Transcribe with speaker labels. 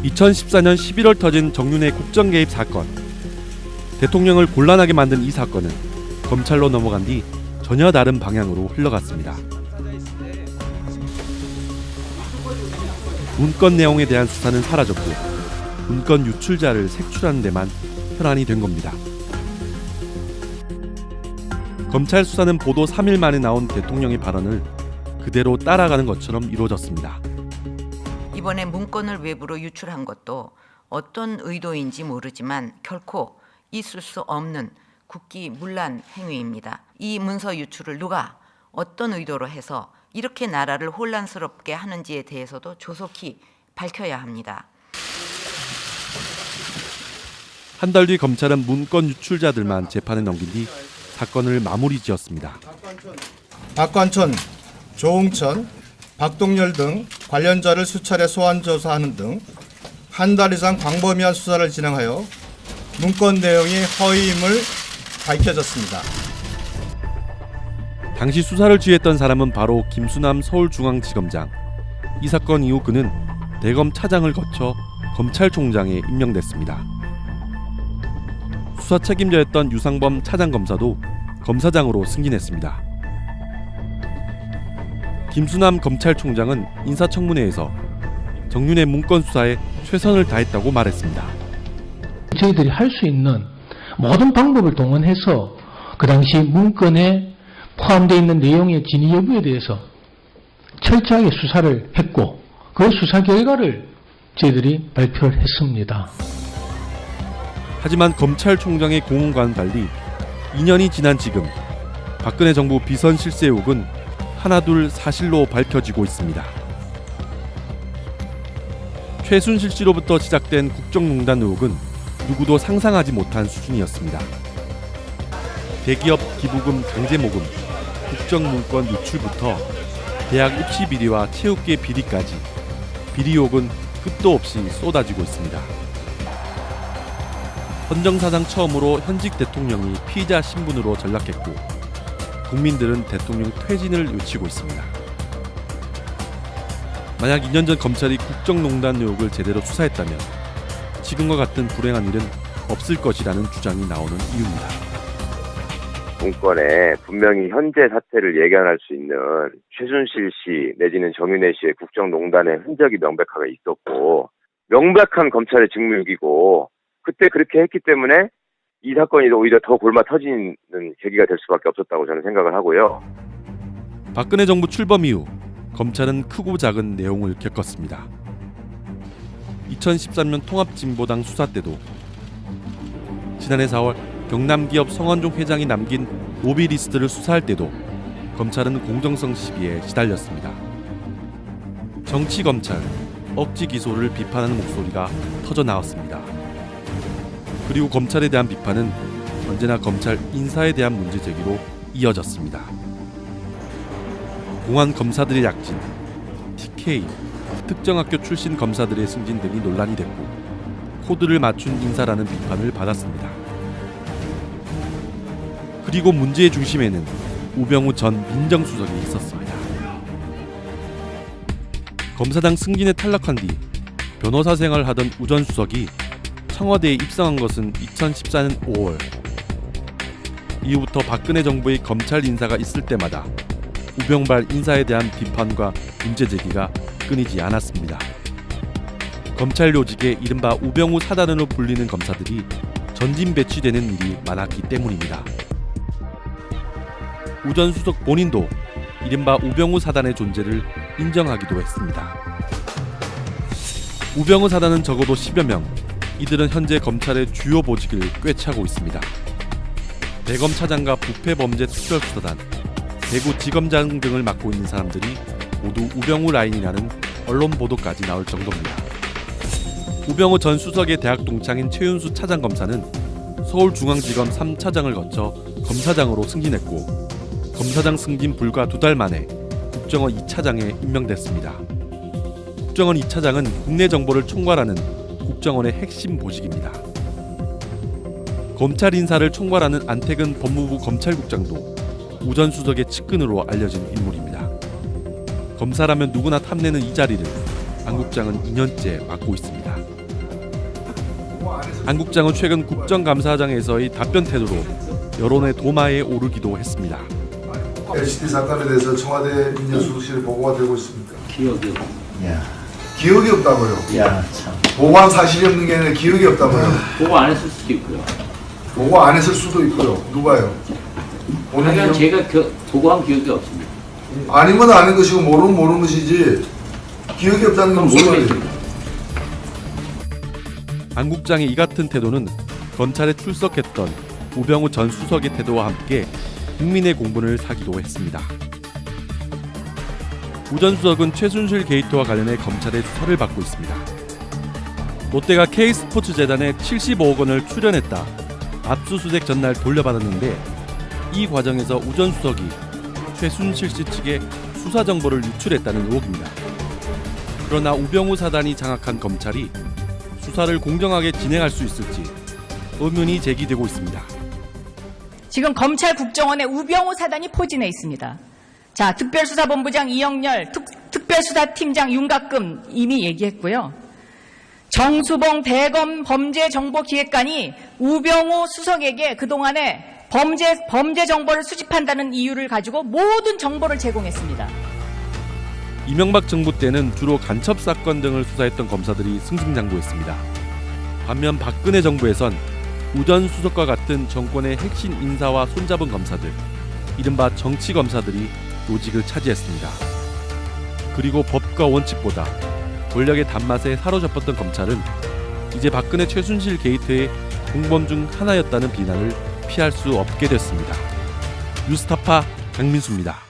Speaker 1: 2014년 11월 터진 정윤회 국정 개입 사건. 대통령을 곤란하게 만든 이 사건은 검찰로 넘어간 뒤 전혀 다른 방향으로 흘러갔습니다. 문건 내용에 대한 수사는 사라졌고 문건 유출자를 색출하는 데만 혈안이 된 겁니다. 검찰 수사는 보도 3일 만에 나온 대통령의 발언을 그대로 따라가는 것처럼 이루어졌습니다.
Speaker 2: 이번에 문건을 외부로 유출한 것도 어떤 의도인지 모르지만 결코 있을 수 없는 국기문란 행위입니다. 이 문서 유출을 누가 어떤 의도로 해서 이렇게 나라를 혼란스럽게 하는지에 대해서도 조속히 밝혀야 합니다.
Speaker 1: 한 달 뒤 검찰은 문건 유출자들만 재판에 넘긴 뒤 사건을 마무리 지었습니다.
Speaker 3: 박관천, 조응천, 박동열 등 관련자를 수차례 소환 조사하는 등 한 달 이상 광범위한 수사를 진행하여 문건 내용이 허위임을 밝혀졌습니다.
Speaker 1: 당시 수사를 지휘했던 사람은 바로 김수남 서울중앙지검장. 이 사건 이후 그는 대검 차장을 거쳐 검찰총장에 임명됐습니다. 수사 책임자였던 유상범 차장검사도 검사장으로 승진했습니다. 김수남 검찰총장은 인사청문회에서 정윤회 문건 수사에 최선을 다했다고 말했습니다.
Speaker 4: 저희들이 할 수 있는 모든 방법을 동원해서 그 당시 문건에 포함되어 있는 내용의 진위 여부에 대해서 철저하게 수사를 했고 그 수사 결과를 저희들이 발표를 했습니다.
Speaker 1: 하지만 검찰총장의 공언과는 달리 2년이 지난 지금 박근혜 정부 비선 실세 의혹은 하나둘 사실로 밝혀지고 있습니다. 최순실 씨로부터 시작된 국정농단 의혹은 누구도 상상하지 못한 수준이었습니다. 대기업 기부금 강제모금, 국정문건 유출부터 대학 입시 비리와 체육계 비리까지 비리 의혹은 끝도 없이 쏟아지고 있습니다. 헌정사상 처음으로 현직 대통령이 피의자 신분으로 전락했고 국민들은 대통령 퇴진을 외치고 있습니다. 만약 2년 전 검찰이 국정농단 의혹을 제대로 수사했다면 지금과 같은 불행한 일은 없을 것이라는 주장이 나오는 이유입니다.
Speaker 5: 문건에 분명히 현재 사태를 예견할 수 있는 최순실 씨 내지는 정윤회 씨의 국정농단의 흔적이 명백하게 있었고 명백한 검찰의 직무유기고 그때 그렇게 했기 때문에 이 사건이 오히려 더 골마 터지는 계기가 될 수밖에 없었다고 저는 생각을 하고요.
Speaker 1: 박근혜 정부 출범 이후 검찰은 크고 작은 내용을 겪었습니다. 2013년 통합진보당 수사 때도 지난해 4월 경남기업 성원종 회장이 남긴 로비 리스트를 수사할 때도 검찰은 공정성 시비에 시달렸습니다. 정치검찰, 억지 기소를 비판하는 목소리가 터져 나왔습니다. 그리고 검찰에 대한 비판은 언제나 검찰 인사에 대한 문제 제기로 이어졌습니다. 공안 검사들의 약진, TK, 특정 학교 출신 검사들의 승진 등이 논란이 됐고 코드를 맞춘 인사라는 비판을 받았습니다. 그리고 문제의 중심에는 우병우 전 민정수석이 있었습니다. 검사장 승진에 탈락한 뒤 변호사 생활을 하던 우 전 수석이 청와대에 입성한 것은 2014년 5월. 이후부터 박근혜 정부의 검찰 인사가 있을 때마다 우병발 인사에 대한 비판과 문제 제기가 끊이지 않았습니다. 검찰 요직에 이른바 우병우 사단으로 불리는 검사들이 전진 배치되는 일이 많았기 때문입니다. 우 전 수석 본인도 이른바 우병우 사단의 존재를 인정하기도 했습니다. 우병우 사단은 적어도 10여 명, 이들은 현재 검찰의 주요 보직을 꿰차고 있습니다. 대검 차장과 부패범죄특별수사단, 대구지검장 등을 맡고 있는 사람들이 모두 우병우 라인이라는 언론 보도까지 나올 정도입니다. 우병우 전 수석의 대학 동창인 최윤수 차장검사는 서울중앙지검 3차장을 거쳐 검사장으로 승진했고 검사장 승진 불과 2달 만에 국정원 2차장에 임명됐습니다. 국정원 2차장은 국내 정보를 총괄하는 국정원의 핵심 보직입니다. 검찰 인사를 총괄하는 안태근 법무부 검찰국장도 우 전 수석의 측근으로 알려진 인물입니다. 검사라면 누구나 탐내는 이 자리를 안 국장은 2년째 맡고 있습니다. 안 국장은 최근 국정감사장에서의 답변 태도로 여론의 도마에 오르기도 했습니다.
Speaker 6: LCT 사건에 대해서 청와대 민정수석실에 보고가 되고 있습니까?
Speaker 7: 기억이
Speaker 6: 기억이 없다고요.
Speaker 7: 야, 참.
Speaker 6: 보고한 사실이 없는 게 아니라 기억이 없다고요.
Speaker 7: 보고 안 했을 수도 있고요.
Speaker 6: 보고 안 했을 수도 있고요. 누가요?
Speaker 7: 하여간 제가 보고한 기억이 없습니다.
Speaker 6: 아니면 아는 것이고 모르면 모르는 것이지 기억이 없다는 건 무슨 말이에요?
Speaker 1: 안 국장의 이 같은 태도는 검찰에 출석했던 우병우 전 수석의 태도와 함께 국민의 공분을 사기도 했습니다. 우 전 수석은 최순실 게이트와 관련해 검찰의 수사를 받고 있습니다. 롯데가 K스포츠재단에 75억 원을 출연했다 압수수색 전날 돌려받았는데 이 과정에서 우 전 수석이 최순실 씨 측에 수사 정보를 유출했다는 의혹입니다. 그러나 우병우 사단이 장악한 검찰이 수사를 공정하게 진행할 수 있을지 의문이 제기되고 있습니다.
Speaker 8: 지금 검찰 국정원에 우병우 사단이 포진해 있습니다. 자, 특별수사본부장 이영렬, 특별수사팀장 윤갑금 이미 얘기했고요. 정수봉 대검 범죄정보기획관이 우병우 수석에게 그동안에 범죄 정보를 수집한다는 이유를 가지고 모든 정보를 제공했습니다.
Speaker 1: 이명박 정부 때는 주로 간첩 사건 등을 수사했던 검사들이 승승장구했습니다. 반면 박근혜 정부에선 우 전 수석과 같은 정권의 핵심 인사와 손잡은 검사들, 이른바 정치 검사들이 요직을 차지했습니다. 그리고 법과 원칙보다 권력의 단맛에 사로잡혔던 검찰은 이제 박근혜 최순실 게이트의 공범 중 하나였다는 비난을 피할 수 없게 됐습니다. 뉴스타파 강민수입니다.